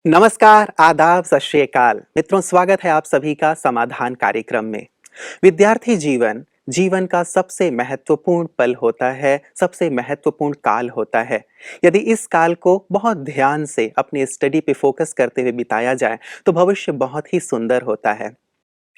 नमस्कार, आदाब, सत श्री अकाल। मित्रों, स्वागत है आप सभी का समाधान कार्यक्रम में। विद्यार्थी जीवन, जीवन का सबसे महत्वपूर्ण पल होता है, सबसे महत्वपूर्ण काल होता है। यदि इस काल को बहुत ध्यान से अपनी स्टडी पे फोकस करते हुए बिताया जाए, तो भविष्य बहुत ही सुंदर होता है।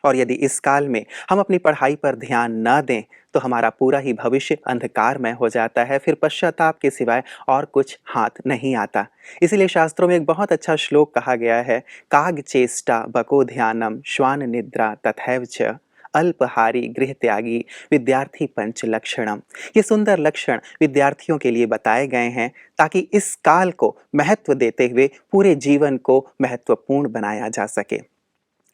और यदि इस काल में हम अपनी पढ़ाई पर ध्यान न दें, तो हमारा पूरा ही भविष्य अंधकारमय हो जाता है, फिर पश्चाताप के सिवाय और कुछ हाथ नहीं आता। इसीलिए शास्त्रों में एक बहुत अच्छा श्लोक कहा गया है, काग चेष्टा बको ध्यानम श्वान निद्रा तथैव च अल्पहारी गृह त्यागी विद्यार्थी पंच लक्षणम। ये सुंदर लक्षण विद्यार्थियों के लिए बताए गए हैं, ताकि इस काल को महत्व देते हुए पूरे जीवन को महत्वपूर्ण बनाया जा सके।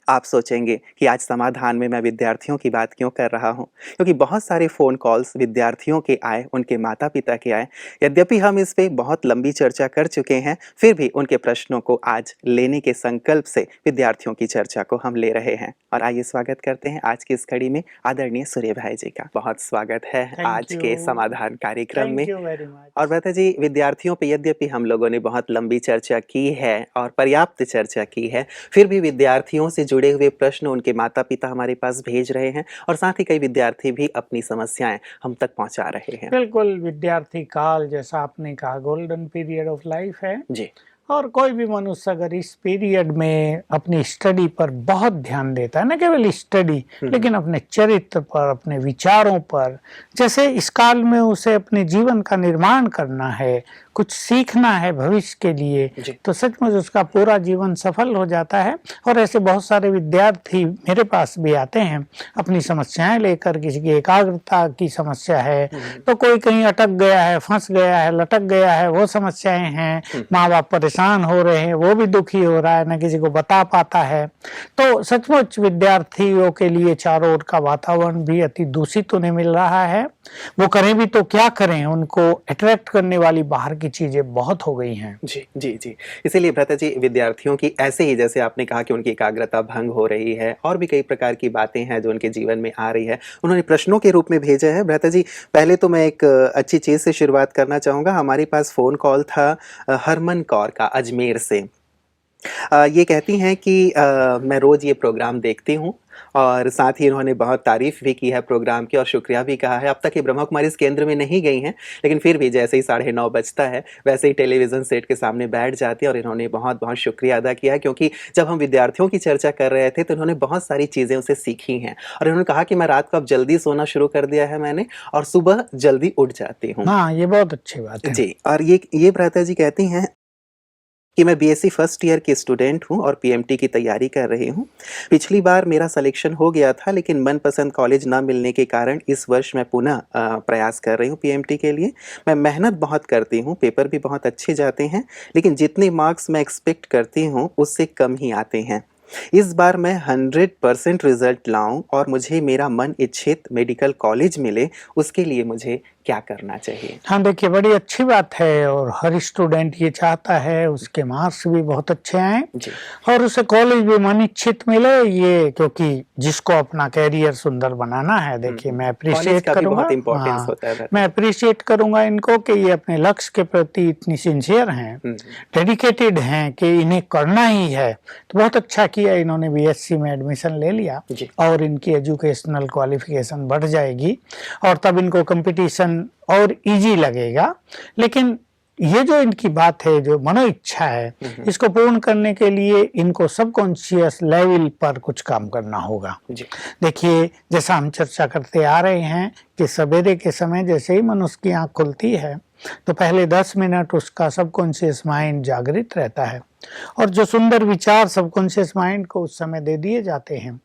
आप सोचेंगे कि आज समाधान में मैं विद्यार्थियों की बात क्यों कर रहा हूं, क्योंकि बहुत सारे फ़ोन कॉल्स विद्यार्थियों के आए, उनके माता-पिता के आए। यद्यपि हम इस पे बहुत लंबी चर्चा कर चुके हैं, फिर भी उनके प्रश्नों को आज लेने के संकल्प से विद्यार्थियों की चर्चा को हम ले रहे हैं। और आइए स्वागत करते हैं आज की इस कड़ी में आदरणीय सूर्य भाई जी का। बहुत स्वागत है आज के समाधान कार्यक्रम में। Thank you very much. और भ्राता जी, विद्यार्थियों पे यद्यपि हम लोगों ने बहुत लंबी चर्चा की है और पर्याप्त चर्चा की है, फिर भी विद्यार्थियों से जुड़े हुए प्रश्न उनके माता-पिता हमारे पास भेज रहे हैं और साथ ही कई विद्यार्थी भी अपनी समस्याएं हम तक पहुंचा रहे हैं। बिल्कुल, विद्यार्थी काल जैसा आपने कहा गोल्डन पीरियड ऑफ लाइफ है। जी। और कोई भी मनुष्य अगर इस पीरियड में अपनी स्टडी पर बहुत ध्यान देता है, न केवल स्टडी लेकिन अपने चरित्र पर, अपने विचारों पर, जैसे इस काल में उसे अपने जीवन का निर्माण करना है, कुछ सीखना है भविष्य के लिए, तो सचमुच उसका पूरा जीवन सफल हो जाता है। और ऐसे बहुत सारे विद्यार्थी मेरे पास भी आते हैं अपनी समस्याएं लेकर। किसी की एकाग्रता की समस्या है, तो कोई कहीं अटक गया है, फंस गया है, लटक गया है, वो समस्याएं हैं। माँ बाप परेशान हो रहे हैं, वो भी दुखी हो रहा है, न किसी को बता पाता है। तो सचमुच विद्यार्थियों के लिए चारों ओर का वातावरण भी अति दूषित उन्हें मिल रहा है। वो करें भी तो क्या करें, उनको अट्रैक्ट करने वाली बाहर की चीजें बहुत हो गई हैं। जी, जी, जी। इसीलिए भ्राता जी, विद्यार्थियों की ऐसे ही जैसे आपने कहा कि उनकी एकाग्रता भंग हो रही है और भी कई प्रकार की बातें हैं जो उनके जीवन में आ रही है, उन्होंने प्रश्नों के रूप में भेजा है। भ्राता जी, पहले तो मैं एक अच्छी चीज़ से शुरुआत करना चाहूँगा। हमारे पास फ़ोन कॉल था हरमन कौर का अजमेर से। ये कहती हैं कि मैं रोज़ ये प्रोग्राम देखती हूँ और साथ ही इन्होंने बहुत तारीफ़ भी की है प्रोग्राम की और शुक्रिया भी कहा है। अब तक ये ब्रह्मा कुमारी इस केंद्र में नहीं गई हैं, लेकिन फिर भी जैसे ही 9:30 बजता है, वैसे ही टेलीविज़न सेट के सामने बैठ जाती हैं और इन्होंने बहुत-बहुत शुक्रिया अदा किया है, क्योंकि जब हम विद्यार्थियों की चर्चा कर रहे थे, तो इन्होंने बहुत सारी चीज़ें उनसे सीखी हैं और इन्होंने कहा कि मैं रात को अब जल्दी सोना शुरू कर दिया है मैंने और सुबह जल्दी उठ जाती हूँ। हाँ, ये बहुत अच्छी बात है। जी, और ये भ्राता जी कहती हैं कि मैं बीएससी फर्स्ट ईयर की स्टूडेंट हूँ और पीएमटी की तैयारी कर रही हूँ। पिछली बार मेरा सिलेक्शन हो गया था, लेकिन मनपसंद कॉलेज ना मिलने के कारण इस वर्ष मैं पुनः प्रयास कर रही हूँ पीएमटी के लिए। मैं मेहनत बहुत करती हूँ, पेपर भी बहुत अच्छे जाते हैं, लेकिन जितने मार्क्स मैं एक्सपेक्ट करती हूँ उससे कम ही आते हैं। इस बार मैं 100% रिजल्ट लाऊं और मुझे मेरा मन इच्छित मेडिकल कॉलेज मिले, उसके लिए मुझे क्या करना चाहिए? हाँ, देखिए बड़ी अच्छी बात है और हर स्टूडेंट ये चाहता है उसके मार्क्स भी बहुत अच्छे आएँ जी। और उसे कॉलेज भी मनिच्छित मिले, ये क्योंकि जिसको अपना करियर सुंदर बनाना है। देखिए मैं कॉलेज अप्रिशिएट का भी करूँगा, बहुत इम्पोर्टेंस हाँ, होता है भ्राता मैं जी। अप्रिशिएट करूँगा इनको कि ये अपने लक्ष्य के प्रति इतनी सिंसियर हैं, डेडिकेटेड हैं कि इन्हें करना ही है। तो बहुत अच्छा किया इन्होंने बीएससी में एडमिशन ले लिया जी। और इनकी एजुकेशनल क्वालिफिकेशन बढ़ जाएगी और तब इनको कंपटीशन और इजी लगेगा। लेकिन ये जो इनकी बात है, जो मनोइच्छा है, इसको पूर्ण करने के लिए इनको सबकॉन्शियस लेवल पर कुछ काम करना होगा। जी। देखिए, जैसा हम चर्चा करते आ रहे हैं कि सवेरे के समय जैसे ही मनुष्य की आँख खुलती है, तो पहले 10 मिनट उसका सबकॉन्शियस माइंड जागृत रहता है और जो सुंदर विचार सबकॉन्शियस माइंड को उस समय दे दिए जाते हैं,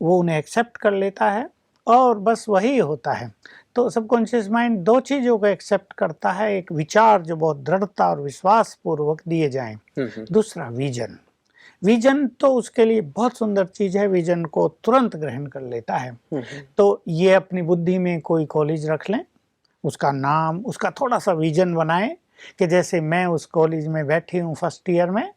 वो उन्हें एक्सेप्ट कर लेता है और बस वही होता है। तो सबकॉन्शियस माइंड 2 चीज़ों को एक्सेप्ट करता है, एक विचार जो बहुत दृढ़ता और विश्वास पूर्वक दिए जाएँ, दूसरा विज़न। विज़न तो उसके लिए बहुत सुंदर चीज़ है, विज़न को तुरंत ग्रहण कर लेता है। तो ये अपनी बुद्धि में कोई कॉलेज रख लें, उसका नाम, उसका थोड़ा-सा विज़न बनाएँ कि जैसे मैं उस कॉलेज में बैठी हूँ फर्स्ट ईयर में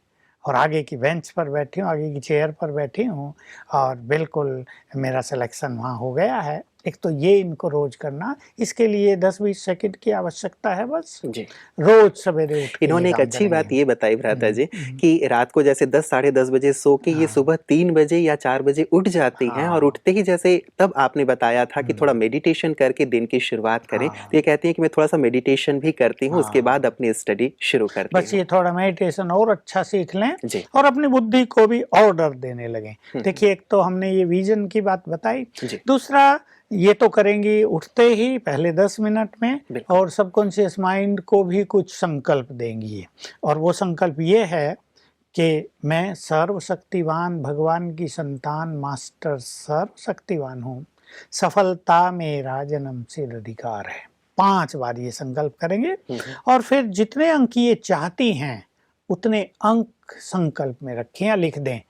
और आगे की बेंच पर बैठी हूँ, आगे की चेयर पर बैठी हूँ और बिल्कुल मेरा सिलेक्शन वहाँ हो गया है। एक तो ये इनको रोज करना, इसके लिए 10-20 सेकंड की आवश्यकता है बस। जी। रोज सवेरे उठ के इन्होंने ये एक काम अच्छी बात करेंगे। ये बताई भ्राता जी कि रात को जैसे 10 साढ़े 10 बजे सो के ये हाँ। सुबह 3 बजे या 4 बजे उठ जाती हैं और हाँ। उठते ही जैसे तब आपने बताया था कि थोड़ा मेडिटेशन करके दिन की शुरुआत करें। हाँ। तो ये कहती हैं कि मैं थोड़ा-सा मेडिटेशन भी करती हूँ, उसके बाद हाँ। अपनी स्टडी शुरू करती बस हूँ। ये थोड़ा मेडिटेशन और अच्छा सीख लें जी। और अपनी बुद्धि को भी ऑर्डर देने लगें। हुँ, देखिए, एक तो हमने ये विजन की बात बताई, जी। दूसरा ये तो करेंगी उठते ही पहले 10 मिनट में, बिल्कुल। और सबकॉन्शियस माइंड को भी कुछ संकल्प देंगी ये। और वो संकल्प ये है कि मैं सर्वशक्तिवान भगवान की संतान मास्टर सर्वशक्तिवान हूँ, सफलता मेरा जन्मसिद्ध अधिकार है। 5 बार ये संकल्प करेंगे हुँ, हुँ। और फिर जितने अंक ये चाहती हैं उतने अंक संकल्प में रखें या लिख दें।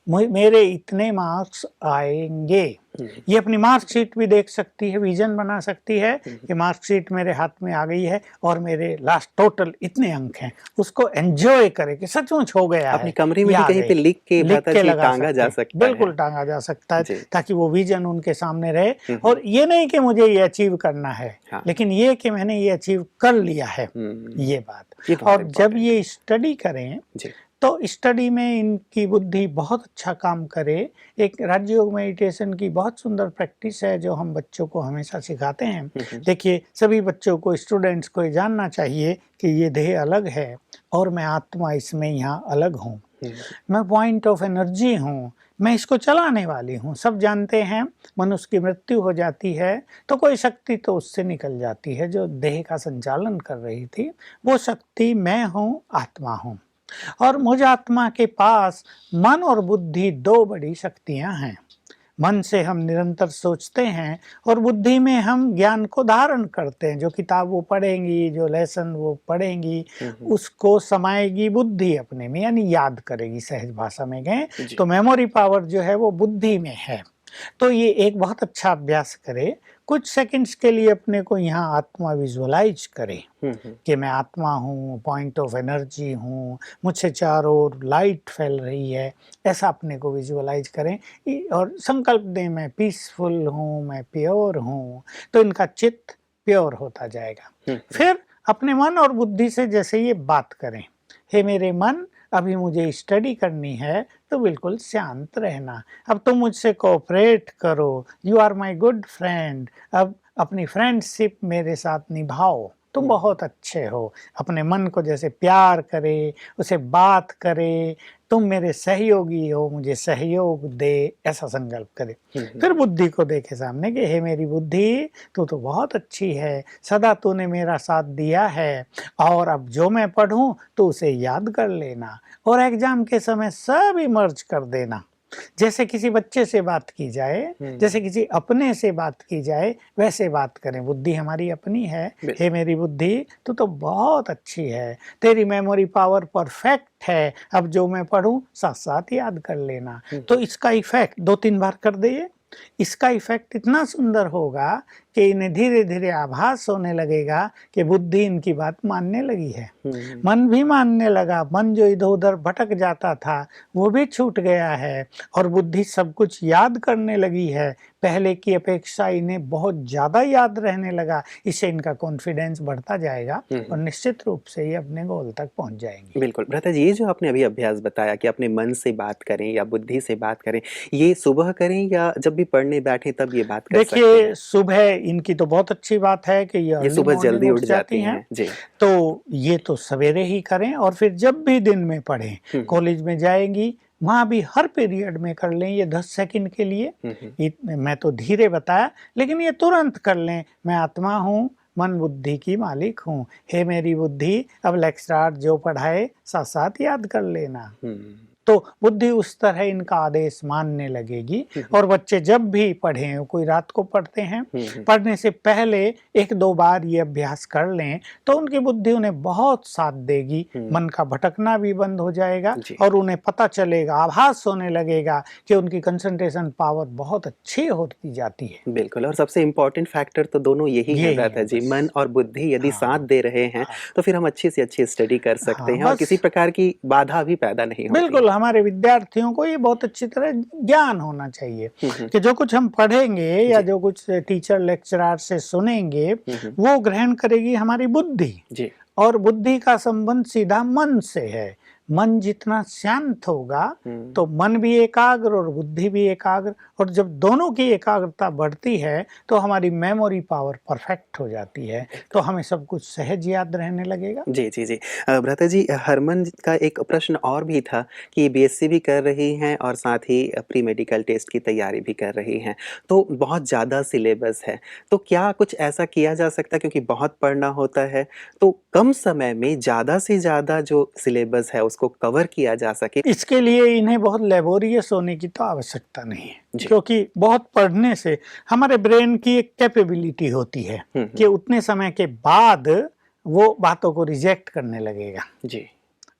मेरे इतने मार्क्स आएंगे। हुँ, ये अपनी मार्कशीट भी देख सकती है, विजन बना सकती है हुँ। कि मार्कशीट मेरे हाथ में आ गई है और मेरे लास्ट टोटल इतने अंक हैं। उसको एंजॉय करे कि सचमुच हो गया अपने है, कमरे में ये भी आ कहीं गए। पे लिख के लिख भ्राता के जी लगा टाँगा सकते जा हैं, सकता है। बिल्कुल टांगा जा सकता है, जी। ताकि वो विजन उनके सामने रहे। हुँ, हुँ। और ये नहीं कि मुझे ये अचीव करना है, हाँ। लेकिन ये कि मैंने ये अचीव कर लिया है, हुँ। ये बात। ये बहुत और जब इम्पोर्टेंट ये स्टडी करें जी। तो स्टडी में इनकी बुद्धि बहुत अच्छा काम करे। एक राजयोग मेडिटेशन की बहुत सुंदर प्रैक्टिस है जो हम बच्चों को हमेशा सिखाते हैं। हुँ, हुँ। देखिए, सभी बच्चों को, स्टूडेंट्स को ये जानना चाहिए कि ये देह अलग है और मैं आत्मा इसमें यहाँ अलग हूँ। हुँ। मैं पॉइंट ऑफ एनर्जी हूँ, मैं इसको चलाने वाली हूँ। सब जानते हैं मनुष्य की मृत्यु हो जाती है तो कोई शक्ति तो उससे निकल जाती है जो देह का संचालन कर रही थी। वो शक्ति मैं हूँ, आत्मा हूँ। और मुझ आत्मा के पास मन और बुद्धि 2 बड़ी शक्तियां हैं। मन से हम निरंतर सोचते हैं और बुद्धि में हम ज्ञान को धारण करते हैं। जो किताब वो पढ़ेंगी, जो लेसन वो पढ़ेंगी, हुँ, हुँ। उसको समाएगी बुद्धि अपने में, यानी याद करेगी। सहज भाषा में कहें जी। तो मेमोरी पावर जो है वो बुद्धि में है। तो ये एक बहुत अच्छा अभ्यास करे। कुछ सेकंड्स के लिए अपने को यहाँ आत्मा विजुअलाइज करें हुँ, हुँ। कि मैं आत्मा हूँ, पॉइंट ऑफ एनर्जी हूँ, मुझसे चारों ओर लाइट फैल रही है, ऐसा अपने को विजुअलाइज करें। और संकल्प दें मैं पीसफुल हूँ, मैं प्योर हूँ, तो इनका चित्त प्योर होता जाएगा। हुँ, हुँ। फिर अपने मन और बुद्धि से जैसे ये बात करें, हे मेरे मन, अभी मुझे स्टडी करनी है तो बिल्कुल शांत रहना। अब तुम मुझसे कोऑपरेट करो, you are my good friend. अब अपनी फ्रेंडशिप मेरे साथ निभाओ, तुम बहुत अच्छे हो। अपने मन को जैसे प्यार करे, उसे बात करे, तुम मेरे सहयोगी हो, मुझे सहयोग दे, ऐसा संकल्प करे। फिर बुद्धि को देखे सामने कि हे मेरी बुद्धि, तू तो बहुत अच्छी है, सदा तूने मेरा साथ दिया है, और अब जो मैं पढ़ूं तो उसे याद कर लेना और एग्जाम के समय सब इमर्ज कर देना। जैसे किसी बच्चे से बात की जाए, जैसे किसी अपने से बात की जाए, वैसे बात करें। बुद्धि हमारी अपनी है। हे मेरी बुद्धि, तू तो बहुत अच्छी है, तेरी मेमोरी पावर परफेक्ट है, अब जो मैं पढ़ूं साथ साथ याद कर लेना। तो इसका इफेक्ट 2-3 बार कर दिए, इसका इफेक्ट इतना सुंदर होगा कि इन्हें धीरे धीरे आभास होने लगेगा कि बुद्धि इनकी बात मानने लगी है। मन भी मानने लगा, मन जो इधर उधर भटक जाता था वो भी छूट गया है और बुद्धि सब कुछ याद करने लगी है। पहले की अपेक्षा इन्हें बहुत ज़्यादा याद रहने लगा। इससे इनका कॉन्फिडेंस बढ़ता जाएगा और निश्चित रूप से ये अपने गोल तक पहुंच जाएंगे। बिल्कुल भ्राता जी, ये जो आपने अभी अभ्यास बताया कि अपने मन से बात करें या बुद्धि से बात करें, ये सुबह करें या जब भी पढ़ने बैठे तब ये बात कर सकते देखिए, हैं? सुबह इनकी तो बहुत अच्छी बात है कि ये ये अर्ली सुबह जल्दी मॉर्निंग उठ उठ जाती जाती हैं। हैं। जी। तो ये तो सवेरे ही करें और फिर जब भी दिन में पढ़ें। कॉलेज में जाएंगी वहाँ भी हर पीरियड में कर लें, ये 10 सेकंड के लिए। मैं तो धीरे बताया, लेकिन ये तुरंत कर लें। मैं आत्मा हूँ, मन बुद्धि की मालिक हूँ, हे मेरी बुद्धि, अब लेक्चरार जो पढ़ाए साथ साथ याद कर लेना। तो बुद्धि उस तरह इनका आदेश मानने लगेगी। और बच्चे जब भी पढ़ें, कोई रात को पढ़ते हैं, पढ़ने से पहले 1-2 बार ये अभ्यास कर लें तो उनकी बुद्धि उन्हें बहुत साथ देगी। मन का भटकना भी बंद हो जाएगा और उन्हें पता चलेगा, आभास होने लगेगा कि उनकी कंसंट्रेशन पावर बहुत अच्छी होती जाती है। बिल्कुल, और सबसे इम्पोर्टेंट फैक्टर तो दोनों यही है भ्राता जी, मन और बुद्धि यदि साथ दे रहे हैं तो फिर हम अच्छी से अच्छी स्टडी कर सकते हैं और किसी प्रकार की बाधा भी पैदा नहीं होती। बिल्कुल, हमारे विद्यार्थियों को ये बहुत अच्छी तरह ज्ञान होना चाहिए कि जो कुछ हम पढ़ेंगे या जो कुछ टीचर लेक्चरर से सुनेंगे वो ग्रहण करेगी हमारी बुद्धि जी। और बुद्धि का संबंध सीधा मन से है। मन जितना शांत होगा तो मन भी एकाग्र और बुद्धि भी एकाग्र, और जब दोनों की एकाग्रता बढ़ती है तो हमारी मेमोरी पावर परफेक्ट हो जाती है, तो हमें सब कुछ सहज याद रहने लगेगा। जी जी जी। भ्राता जी, हरमन का एक प्रश्न और भी था कि बीएससी भी कर रही हैं और साथ ही प्री मेडिकल टेस्ट की तैयारी भी कर रही हैं, तो बहुत ज़्यादा सिलेबस है, तो क्या कुछ ऐसा किया जा सकता है, क्योंकि बहुत पढ़ना होता है, तो कम समय में ज़्यादा से ज़्यादा जो सिलेबस है उसको कवर किया जा सके? इसके लिए इन्हें बहुत लेबोरियस होने की तो आवश्यकता नहीं है, जी। क्योंकि बहुत पढ़ने से हमारे ब्रेन की एक कैपेबिलिटी होती है कि उतने समय के बाद वो बातों को रिजेक्ट करने लगेगा। जी।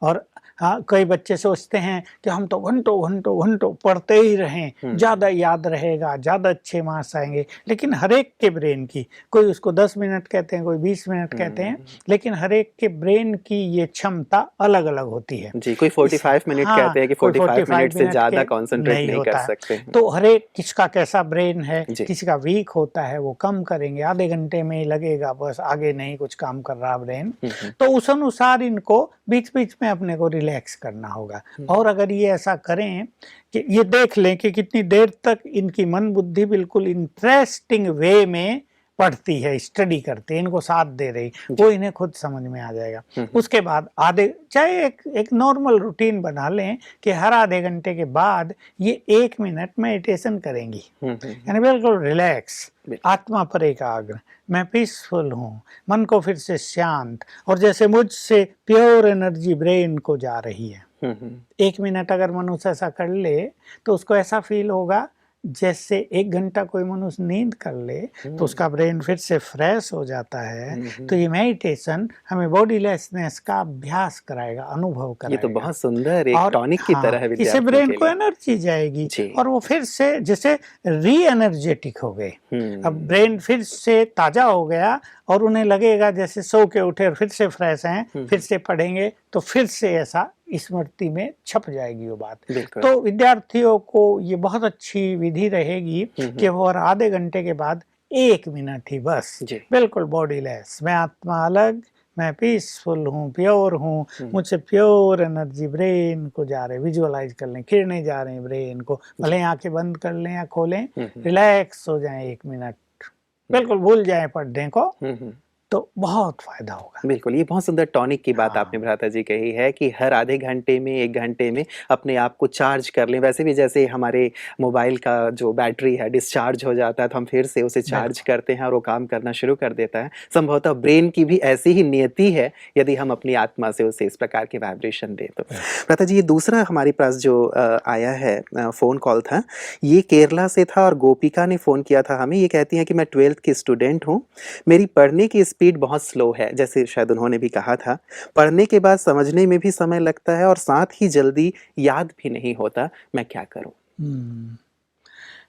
और हाँ, कई बच्चे सोचते हैं कि हम तो घंटों घंटों घंटों पढ़ते ही रहें, ज़्यादा याद रहेगा, ज़्यादा अच्छे मार्क्स आएंगे, लेकिन हर एक के ब्रेन की, कोई उसको 10 मिनट कहते हैं, कोई 20 मिनट कहते हैं, लेकिन हर एक के ब्रेन की ये क्षमता अलग अलग होती है। जी, कोई 45 मिनट हाँ, कहते हैं कि 45 मिनट से ज़्यादा कॉन्सेंट्रेट नहीं कर सकते हैं। तो हर एक किसका कैसा ब्रेन है, जी। किसी का वीक होता है, वो कम करेंगे, आधे घंटे में ही लगेगा, बस आगे नहीं कुछ काम कर रहा ब्रेन, तो उस अनुसार इनको बीच बीच में अपने को रिलैक्स करना होगा। और अगर ये ऐसा करें कि ये देख लें कि कितनी देर तक इनकी मन बुद्धि बिल्कुल इंटरेस्टिंग वे में पढ़ती है, स्टडी करती है, इनको साथ दे रही, वो इन्हें खुद समझ में आ जाएगा। उसके बाद आधे, चाहे एक नॉर्मल रूटीन बना लें कि हर आधे घंटे के बाद ये 1 मिनट मेडिटेशन करेंगी, यानी बिल्कुल रिलैक्स, आत्मा पर एकाग्र, मैं पीसफुल हूँ, मन को फिर से शांत, और जैसे मुझसे प्योर एनर्जी ब्रेन को जा रही है। 1 मिनट अगर मनुष्य ऐसा कर ले तो उसको ऐसा फील होगा जैसे 1 घंटा कोई मनुष्य नींद कर ले तो उसका ब्रेन फिर से फ्रेश हो जाता है। तो ये मेडिटेशन हमें बॉडीलेसनेस का अभ्यास कराएगा, अनुभव कराएगा। ये तो बहुत सुंदर एक टॉनिक की तरह है इससे ब्रेन को एनर्जी जाएगी और वो फिर से जैसे री एनर्जेटिक हो गए। अब ब्रेन फिर से ताजा हो गया और उन्हें लगेगा जैसे सो के उठे और फिर से फ्रेश हैं, फिर से पढ़ेंगे तो फिर से ऐसा स्मृति में छप जाएगी वो बात। तो विद्यार्थियों को ये बहुत अच्छी विधि रहेगी कि वो हर आधे घंटे के बाद 1 मिनट ही बस बिल्कुल बॉडीलेस, मैं आत्मा अलग, मैं पीसफुल हूँ, प्योर हूँ, मुझसे प्योर एनर्जी ब्रेन को जा रहे, विजुअलाइज कर लें, किरणें जा रहे हैं ब्रेन को, भले आंखें बंद कर लें या खोलें, रिलैक्स हो जाएं 1 मिनट, बिल्कुल भूल जाएं पढ़ने को, तो बहुत फायदा होगा। बिल्कुल, ये बहुत सुंदर टॉनिक की बात आपने भ्राता जी कही है कि हर आधे घंटे में 1 घंटे में अपने आप को चार्ज कर लें। वैसे भी जैसे हमारे मोबाइल का जो बैटरी है डिस्चार्ज हो जाता है तो हम फिर से उसे चार्ज करते हैं और वो काम करना शुरू कर देता है। संभवतः ब्रेन की भी ऐसी ही नियति है यदि हम अपनी आत्मा से उसे इस प्रकार के वाइब्रेशन दें तो। भ्राता जी, ये दूसरा हमारे पास जो आया है फ़ोन कॉल था, ये केरला से था और गोपिका ने फ़ोन किया था हमें। ये कहती हैं कि मैं 12th की स्टूडेंट हूँ, मेरी पढ़ने की स्पीड बहुत स्लो है, जैसे शायद उन्होंने भी कहा था, पढ़ने के बाद समझने में भी समय लगता है और साथ ही जल्दी याद भी नहीं होता, मैं क्या करूं?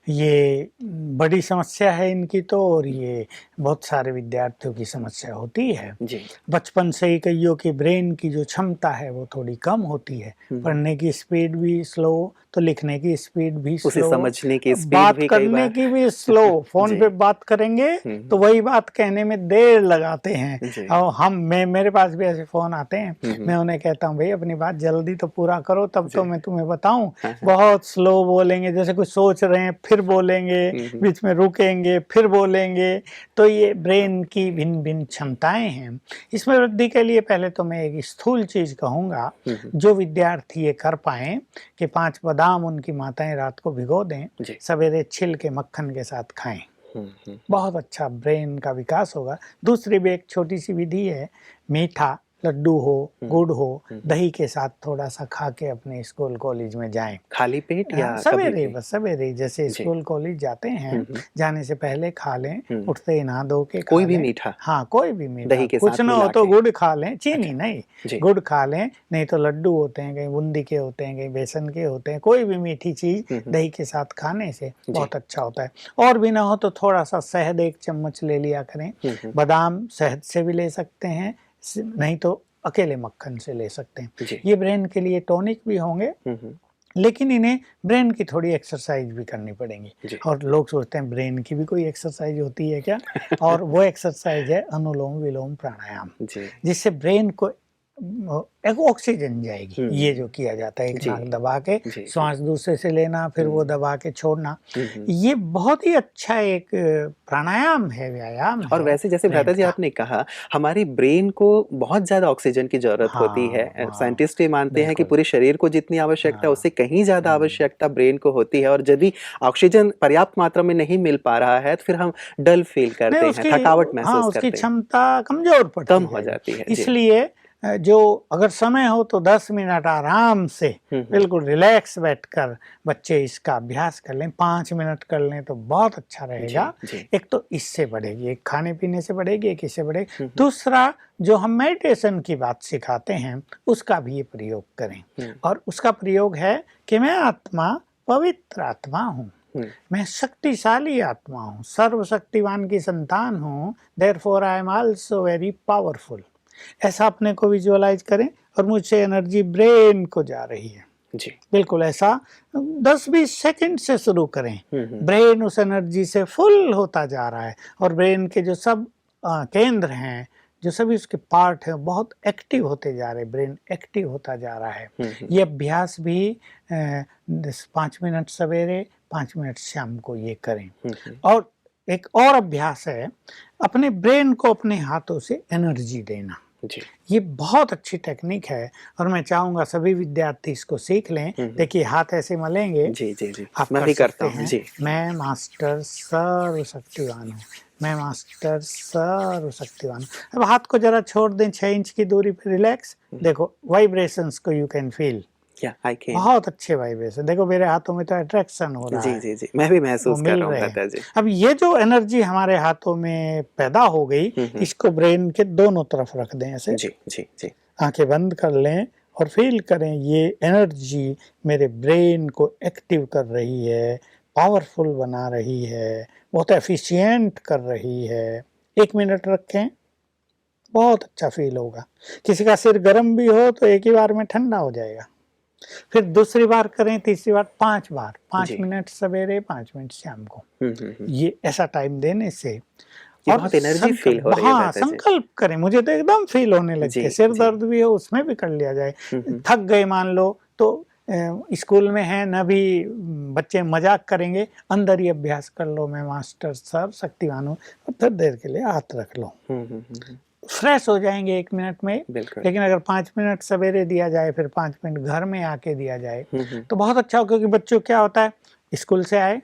ये बड़ी समस्या है इनकी तो, और ये बहुत सारे विद्यार्थियों की समस्या होती है जी। बचपन से ही कईयों की ब्रेन की जो क्षमता है वो थोड़ी कम होती है, पढ़ने की स्पीड भी स्लो तो लिखने की स्पीड भी स्लो, समझने की स्पीड बात भी करने की भी स्लो। फोन पे बात करेंगे तो वही बात कहने में देर लगाते हैं। और मेरे पास भी ऐसे फोन आते हैं, मैं उन्हें कहता हूँ भाई अपनी बात जल्दी तो पूरा करो तब तो मैं तुम्हें बताऊं। बहुत स्लो बोलेंगे, जैसे कुछ सोच रहे हैं फिर बोलेंगे, बीच में रुकेंगे फिर बोलेंगे। तो ये ब्रेन की भिन्न भिन्न क्षमताएं हैं। इसमें वृद्धि के लिए पहले तो मैं एक स्थूल चीज कहूंगा जो विद्यार्थी ये कर पाए कि 5 बादाम उनकी माताएं रात को भिगो दें, सवेरे छिल के मक्खन के साथ खाएं, बहुत अच्छा ब्रेन का विकास होगा। दूसरी भी एक छोटी सी विधि है, मीठा लड्डू हो, गुड़ हो, दही के साथ थोड़ा सा खा के अपने स्कूल कॉलेज में जाएं, खाली पेट या सवेरे, बस सवेरे जैसे स्कूल कॉलेज जाते हैं जाने से पहले खा लें, उठते ही नहा धो के कोई भी मीठा, हाँ कोई भी मीठा, दही के कुछ ना हो तो गुड़ खा लें, चीनी नहीं, गुड़ खा लें, नहीं तो लड्डू होते हैं, कहीं बूंदी के होते हैं, कहीं बेसन के होते हैं, कोई भी मीठी चीज दही के साथ खाने से बहुत अच्छा होता है। और भी ना हो तो थोड़ा सा शहद 1 चम्मच ले लिया करें, बादाम शहद से भी ले सकते हैं, नहीं तो अकेले मक्खन से ले सकते हैं। जी। ये ब्रेन के लिए टॉनिक भी होंगे, लेकिन इन्हें ब्रेन की थोड़ी एक्सरसाइज भी करनी पड़ेगी। जी। और लोग सोचते हैं ब्रेन की भी कोई एक्सरसाइज होती है क्या? और वो एक्सरसाइज है अनुलोम विलोम प्राणायाम, जी। जिससे ब्रेन को एक ऑक्सीजन जाएगी। ये जो किया जाता है, एक जी। नाक दबा के जी, जी। श्वास दूसरे से लेना, फिर वो दबा के छोड़ना, हम्म। ये बहुत ही अच्छा एक प्राणायाम है, व्यायाम और है वैसे जैसे ब्रेन भ्राता जी का। आपने कहा, हमारी ब्रेन को बहुत ज्यादा ऑक्सीजन की जरूरत होती है। हाँ, साइंटिस्ट ये मानते हैं कि बिल्कुल। पूरे शरीर को जितनी आवश्यकता है हाँ, उससे कहीं ज्यादा आवश्यकता ब्रेन को होती है, और यदि ऑक्सीजन पर्याप्त मात्रा में नहीं मिल पा रहा है तो फिर हम डल फील नहीं, करते हैं, उसकी थकावट हाँ, महसूस उसकी करते हैं, क्षमता कमजोर पड़ती कम हो जाएगी। जाती है। जी। इसलिए जो अगर समय हो तो 10 मिनट आराम से बिल्कुल रिलैक्स बैठकर बच्चे इसका अभ्यास कर लें, 5 मिनट कर लें तो बहुत अच्छा रहेगा। जी। एक तो इससे बढ़ेगी, एक खाने पीने से बढ़ेगी, एक इससे बढ़ेगी। दूसरा, जो हम मेडिटेशन की बात सिखाते हैं उसका भी ये प्रयोग करें, और उसका प्रयोग है कि मैं आत्मा पवित्र आत्मा हूँ, मैं शक्तिशाली आत्मा हूँ, सर्वशक्तिवान की संतान हूँ, therefore I am also very powerful. ऐसा अपने को विजुअलाइज करें, और मुझसे एनर्जी ब्रेन को जा रही है। जी। बिल्कुल ऐसा 10-20 सेकंड से शुरू करें। ब्रेन उस एनर्जी से फुल होता जा रहा है, और ब्रेन के जो सब केंद्र हैं, जो सभी उसके पार्ट हैं, बहुत एक्टिव होते जा रहे हैं, ब्रेन एक्टिव होता जा रहा है। ये अभ्यास भी 5 मिनट सवेरे, 5 मिनट शाम को ये करें। और एक और अभ्यास है, अपने ब्रेन को अपने हाथों से एनर्जी देना। जी। ये बहुत अच्छी टेक्निक है, और मैं चाहूंगा सभी विद्यार्थी इसको सीख लें। देखिए, हाथ ऐसे मलेंगे। जी। जी। जी। आप मैं कर भी करता सकते हूँ। हैं, जी। मैं मास्टर सर्वशक्तिवान हूँ, मैं मास्टर सर्वशक्तिवान हूँ। अब हाथ को जरा छोड़ दें 6 इंच की दूरी पे, रिलैक्स। देखो वाइब्रेशंस को यू कैन फील, या आई कैन। बहुत अच्छे वाइब्रेशन। देखो मेरे हाथों में तो अट्रैक्शन हो रहा जी। है, जी। जी। मैं भी वो महसूस कर मिल रहा हूँ रहे हैं। भ्राता जी। अब ये जो एनर्जी हमारे हाथों में पैदा हो गई, इसको ब्रेन के दोनों तरफ रख दें ऐसे, जी। जी। जी। आंखें बंद कर लें और फील करें ये एनर्जी मेरे ब्रेन को एक्टिव कर रही है, पावरफुल बना रही है, बहुत एफिशिएंट कर रही है। 1 मिनट रखें, बहुत अच्छा फील होगा। किसी का सिर गर्म भी हो तो एक ही बार में ठंडा हो जाएगा। फिर दूसरी बार करें, तीसरी बार, 5 बार, 5 जी। मिनट सवेरे, 5 मिनट शाम को। हम्म। ये ऐसा टाइम देने से, ये और बहुत एनर्जी फील हो रही है हाँ, भ्राता जी। संकल्प करें। मुझे तो एकदम फील होने लगते जी। हैं, सिर जी। दर्द भी हो उसमें भी कर लिया जाए। थक गए मान लो तो स्कूल में है ना, भी बच्चे मजाक करेंगे, अंदर ही अभ्यास कर लो, मैं मास्टर सर्वशक्तिवान हूँ, और फिर देर के लिए हाथ रख लो। फ्रेश हो जाएंगे 1 मिनट में। बिल्कुल। लेकिन अगर 5 मिनट सवेरे दिया जाए, फिर 5 मिनट घर में आके दिया जाए तो बहुत अच्छा हो। क्योंकि बच्चों क्या होता है, स्कूल से आए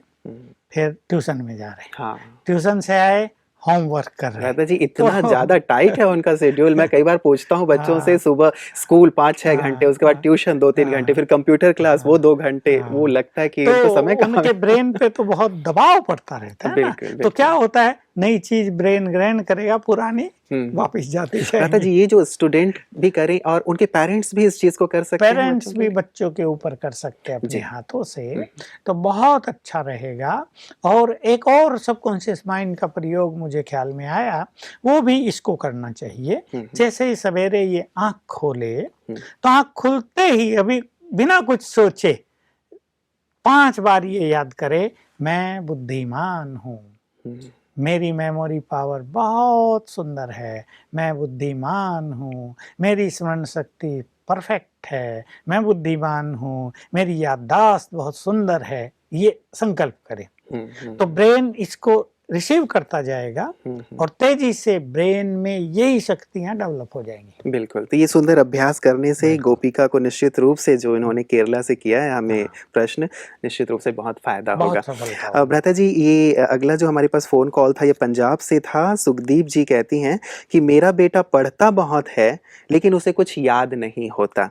फिर ट्यूशन में जा रहे, हाँ। ट्यूशन से आए होमवर्क कर रहे हैं। भ्राता जी इतना तो ज्यादा टाइट है उनका शेड्यूल। मैं कई बार पूछता हूँ बच्चों से, हाँ, सुबह स्कूल 5-6 घंटे, उसके बाद ट्यूशन 2-3 घंटे, फिर कंप्यूटर क्लास वो 2 घंटे, वो लगता है कि तो इनको समय कहाँ उनके है। ब्रेन पे तो बहुत दबाव पड़ता रहता है ना। बिल्कुल, तो बिल्कुल। क्या होता है, नई चीज ब्रेन ग्रहण करेगा, पुरानी वापस जाती भ्राता जाएगी। जी ये जो स्टूडेंट भी करें और उनके पेरेंट्स भी इस चीज को कर सकते हैं पेरेंट्स बच्चों के भी लिए? बच्चों के ऊपर कर सकते हैं अपने जी। हाथों से, तो बहुत अच्छा रहेगा। और एक और सबकॉन्शियस माइंड का प्रयोग मुझे ख्याल में आया, वो भी इसको करना चाहिए। जैसे ही सवेरे ये आंख खोले, तो आंख खुलते ही अभी बिना कुछ सोचे 5 बार ये याद करे, मैं बुद्धिमान हूँ, मेरी मेमोरी पावर बहुत सुंदर है, मैं बुद्धिमान हूँ, मेरी स्मरण शक्ति परफेक्ट है, मैं बुद्धिमान हूँ, मेरी याददाश्त बहुत सुंदर है। ये संकल्प करें तो ब्रेन इसको रिसीव करता जाएगा, और तेजी से ब्रेन में यही शक्तियां डेवलप हो जाएंगी। बिल्कुल। तो ये सुंदर अभ्यास करने से गोपिका को निश्चित रूप से, जो इन्होंने केरला से किया है हमें प्रश्न, निश्चित रूप से बहुत फायदा होगा। बहुत सफलता होगा। भ्राता जी ये अगला जो हमारे पास फोन कॉल था, ये पंजाब से था। सुखदीप जी कहती हैं कि मेरा बेटा पढ़ता बहुत है लेकिन उसे कुछ याद नहीं होता।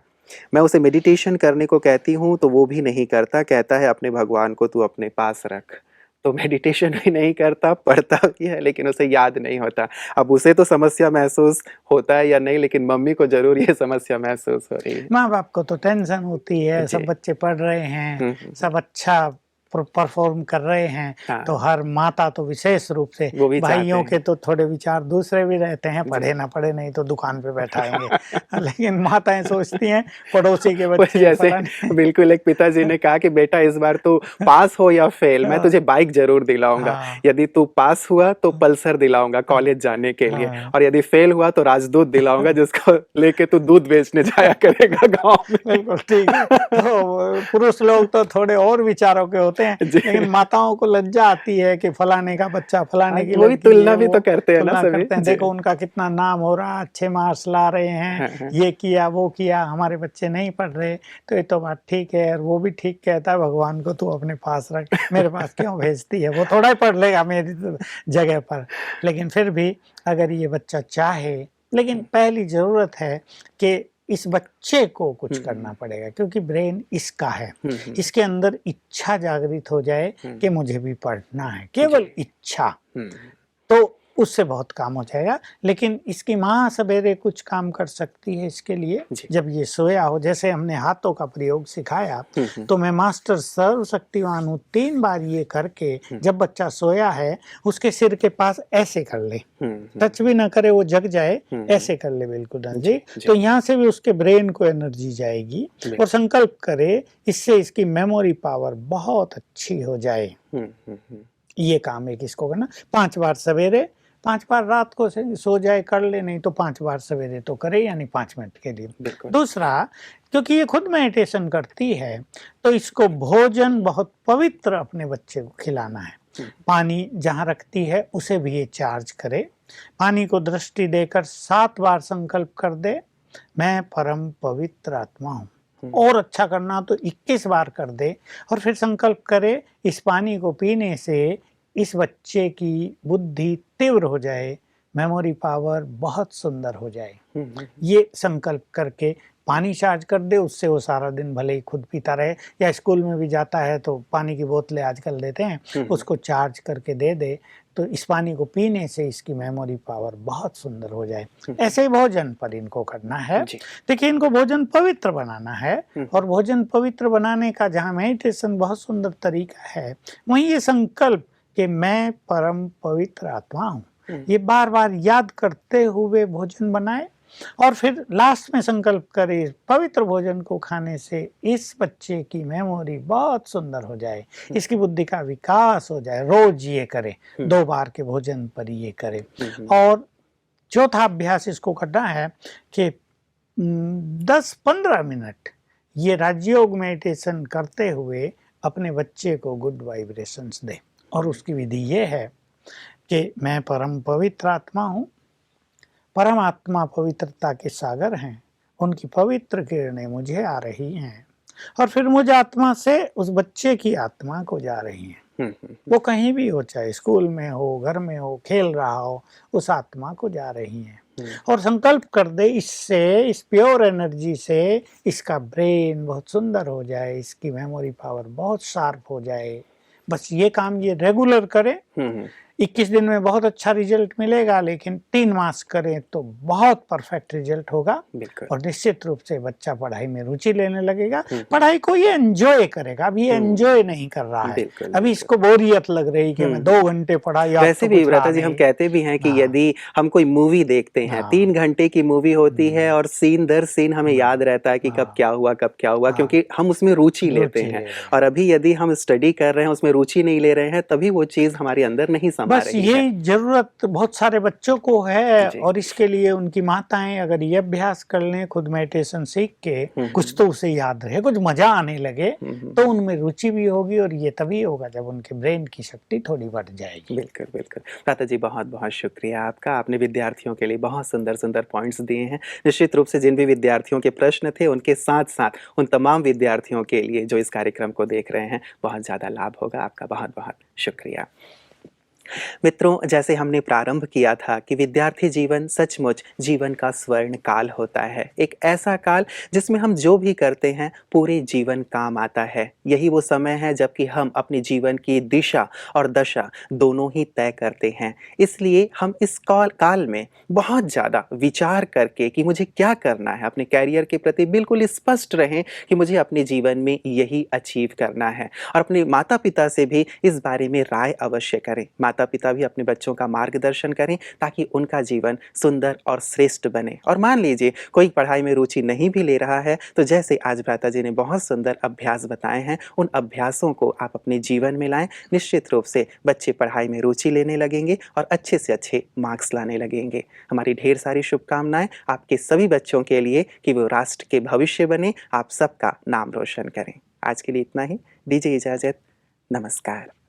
मैं उसे मेडिटेशन करने को कहती हूँ तो वो भी नहीं करता, कहता है अपने भगवान को तू अपने पास रख। तो मेडिटेशन भी नहीं करता, पढ़ता भी है लेकिन उसे याद नहीं होता। अब उसे तो समस्या महसूस होता है या नहीं, लेकिन मम्मी को जरूर ये समस्या महसूस हो रही है। माँ बाप को तो टेंशन होती है, जी। सब बच्चे पढ़ रहे हैं, सब अच्छा परफॉर्म कर रहे हैं, हाँ। तो हर माता तो विशेष रूप से, वो भी चाहते भाइयों के हैं। तो थोड़े विचार दूसरे भी रहते हैं, जी। पढ़े ना पढ़े नहीं तो दुकान पे बैठाएंगे। लेकिन माताएं सोचती हैं पड़ोसी के वो बच्चे जैसे फलाने। बिल्कुल एक पिताजी ने कहा कि बेटा इस बार तू पास हो या फेल, मैं तुझे बाइक जरूर दिलाऊंगा। हाँ यदि तू पास हुआ तो पल्सर दिलाऊंगा कॉलेज जाने के लिए, हाँ और यदि फेल हुआ तो राजदूत दिलाऊंगा जिसको लेके तू दूध बेचने जाया करेगा गांव में। बिल्कुल ठीक है। तो पुरुष लोग तो थोड़े और विचारों के होते हैं, जी। लेकिन माताओं को लज्जा आती है कि फलाने का बच्चा, हाँ, फलाने की वो भी लड़की तुलना है, भी वो तो करते हैं ना तुलना सभी। करते हैं, जी। देखो उनका कितना नाम हो रहा, अच्छे मार्क्स ला रहे हैं, हाँ, हाँ। ये किया वो किया, हमारे बच्चे नहीं पढ़ रहे। तो ये तो बात ठीक है, और वो भी ठीक कहता है, भगवान को तू अपने पास रख, मेरे पास क्यों भेजती है, वो थोड़ा ही पढ़ लेगा मेरी जगह पर। लेकिन फिर भी अगर ये बच्चा चाहे, लेकिन पहली जरूरत है कि इस बच्चे को कुछ करना पड़ेगा, क्योंकि ब्रेन इसका है, इसके अंदर इच्छा जागृत हो जाए कि मुझे भी पढ़ना है, केवल इच्छा, तो उससे बहुत काम हो जाएगा। लेकिन इसकी माँ सवेरे कुछ काम कर सकती है इसके लिए, जी। जब ये सोया हो, जैसे हमने हाथों का प्रयोग सिखाया, तो मैं मास्टर सर्वशक्तिवान हूँ 3 बार ये करके, जब बच्चा सोया है उसके सिर के पास ऐसे कर ले, टच भी ना करे, वो जग जाए, ऐसे कर ले बिल्कुल जी। तो यहाँ से भी उसके ब्रेन को एनर्जी जाएगी, और संकल्प करे इससे इसकी मेमोरी पावर बहुत अच्छी हो जाए। ये काम एक इसको करना, 5 बार सवेरे, 5 बार रात को सो जाए कर ले, नहीं तो 5 बार सवेरे तो करे, यानी 5 मिनट के लिए। दूसरा, क्योंकि ये खुद मेडिटेशन करती है, तो इसको भोजन बहुत पवित्र अपने बच्चे को खिलाना है। पानी जहाँ रखती है उसे भी ये चार्ज करे, पानी को दृष्टि देकर 7 बार संकल्प कर दे, मैं परम पवित्र आत्मा हूँ। और अच्छा करना तो 21 बार कर दे, और फिर संकल्प करे इस पानी को पीने से इस बच्चे की बुद्धि तीव्र हो जाए, मेमोरी पावर बहुत सुंदर हो जाए। ये संकल्प करके पानी चार्ज कर दे, उससे वो सारा दिन भले ही खुद पीता रहे, या स्कूल में भी जाता है तो पानी की बोतलें आजकल देते हैं, उसको चार्ज करके दे दे, तो इस पानी को पीने से इसकी मेमोरी पावर बहुत सुंदर हो जाए। ऐसे ही भोजन पर इनको करना है। देखिए, इनको भोजन पवित्र बनाना है, और भोजन पवित्र बनाने का जहाँ मेडिटेशन बहुत सुंदर तरीका है, वहीं ये संकल्प कि मैं परम पवित्र आत्मा हूँ, ये बार बार याद करते हुए भोजन बनाए, और फिर लास्ट में संकल्प करे पवित्र भोजन को खाने से इस बच्चे की मेमोरी बहुत सुंदर हो जाए, इसकी बुद्धि का विकास हो जाए। रोज ये करे, 2 बार के भोजन पर ये करे। और चौथा अभ्यास इसको करना है कि 10-15 मिनट ये राजयोग मेडिटेशन करते हुए अपने बच्चे को गुड वाइब्रेशंस दे। और उसकी विधि ये है कि मैं परम पवित्र आत्मा हूँ, परमात्मा पवित्रता के सागर हैं, उनकी पवित्र किरणें मुझे आ रही हैं, और फिर मुझ आत्मा से उस बच्चे की आत्मा को जा रही हैं। वो कहीं भी हो, चाहे स्कूल में हो, घर में हो, खेल रहा हो, उस आत्मा को जा रही हैं। और संकल्प कर दे इससे, इस प्योर एनर्जी से इसका ब्रेन बहुत सुंदर हो जाए, इसकी मेमोरी पावर बहुत शार्प हो जाए। बस ये काम ये रेगुलर करे, 21 दिन में बहुत अच्छा रिजल्ट मिलेगा, लेकिन 3 मास करें तो बहुत परफेक्ट रिजल्ट होगा, और निश्चित रूप से बच्चा पढ़ाई में रुचि लेने लगेगा, पढ़ाई को ये एंजॉय करेगा। अभी ये एंजॉय नहीं कर रहा है, अभी इसको बोरियत लग रही कि मैं 2 घंटे पढ़ाई। वैसे भी व्रता जी हम कहते भी हैं कि यदि हम कोई मूवी देखते हैं, 3 घंटे की मूवी होती है, और सीन दर सीन हमें याद रहता है कि कब क्या हुआ, क्योंकि हम उसमें रुचि लेते हैं। और अभी यदि हम स्टडी कर रहे हैं, उसमें रुचि नहीं ले रहे हैं, तभी वो चीज हमारे अंदर नहीं बस ये जरूरत बहुत सारे बच्चों को है, और इसके लिए उनकी माताएं अगर ये अभ्यास कर लें, खुद मेडिटेशन सीख के, कुछ तो उसे याद रहे, कुछ मजा आने लगे, तो उनमें रुचि भी होगी, और ये तभी होगा जब उनके ब्रेन की शक्ति थोड़ी बढ़ जाएगी। बिल्कुल बिल्कुल। दादा जी, बहुत बहुत शुक्रिया आपका, आपने विद्यार्थियों के लिए बहुत सुंदर सुंदर पॉइंट्स दिए हैं। निश्चित रूप से जिन भी विद्यार्थियों के प्रश्न थे, उनके साथ साथ उन तमाम विद्यार्थियों के लिए जो इस कार्यक्रम को देख रहे हैं, बहुत ज़्यादा लाभ होगा। आपका बहुत बहुत शुक्रिया। मित्रों, जैसे हमने प्रारंभ किया था कि विद्यार्थी जीवन सचमुच जीवन का स्वर्ण काल होता है। एक ऐसा काल जिसमें हम जो भी करते हैं पूरे जीवन काम आता है। यही वो समय है जबकि हम अपने जीवन की दिशा और दशा दोनों ही तय करते हैं। इसलिए हम इस काल में बहुत ज़्यादा विचार करके कि मुझे क्या करना है, अपने करियर के प्रति बिल्कुल स्पष्ट रहें कि मुझे अपने जीवन में यही अचीव करना है। और अपने माता-पिता से भी इस बारे में राय अवश्य करें। माता-पिता भी अपने बच्चों का मार्गदर्शन करें ताकि उनका जीवन सुंदर और श्रेष्ठ बने। और मान लीजिए कोई पढ़ाई में रुचि नहीं भी ले रहा है, तो जैसे आज भ्राता जी ने बहुत सुंदर अभ्यास बताए हैं, उन अभ्यासों को आप अपने जीवन में लाएँ। निश्चित रूप से बच्चे पढ़ाई में रुचि लेने लगेंगे और अच्छे से अच्छे मार्क्स लाने लगेंगे। हमारी ढेर सारी शुभकामनाएँ आपके सभी बच्चों के लिए कि वो राष्ट्र के भविष्य बने, आप सबका नाम रोशन करें। आज के लिए इतना ही। दीजिए इजाज़त। नमस्कार।